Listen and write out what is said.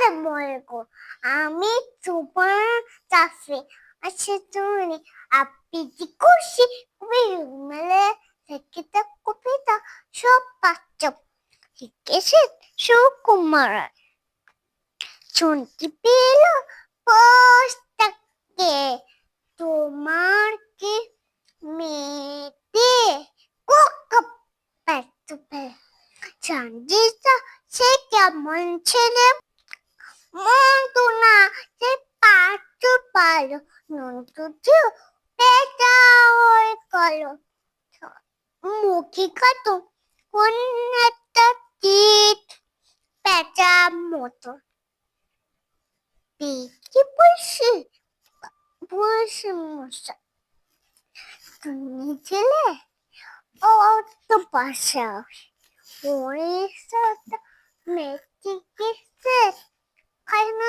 আসসালামুয়ালাইকুম। আমি তোমার চাচি। আচ্ছা তুমি আপনি খুশি মেলে থেকে কবিতা সব পাচ্ছ লিখেছেন সুকুমার শুনতে পেল পোস্টটাকে তোমার কি মেয়েতে কোকা পেতে সঞ্জিতা সে কেমন ছেলে মন্টু না সে পাঁচু পালো নন্টু পেটা হয়ে গেল মুখে কত কোন একটা টিট পেঁচা মতো পেটে বসে বসে মশা তুমি ছেলে ও তো পাশা ওরে সাথে মেয়েটি কিসে খাই না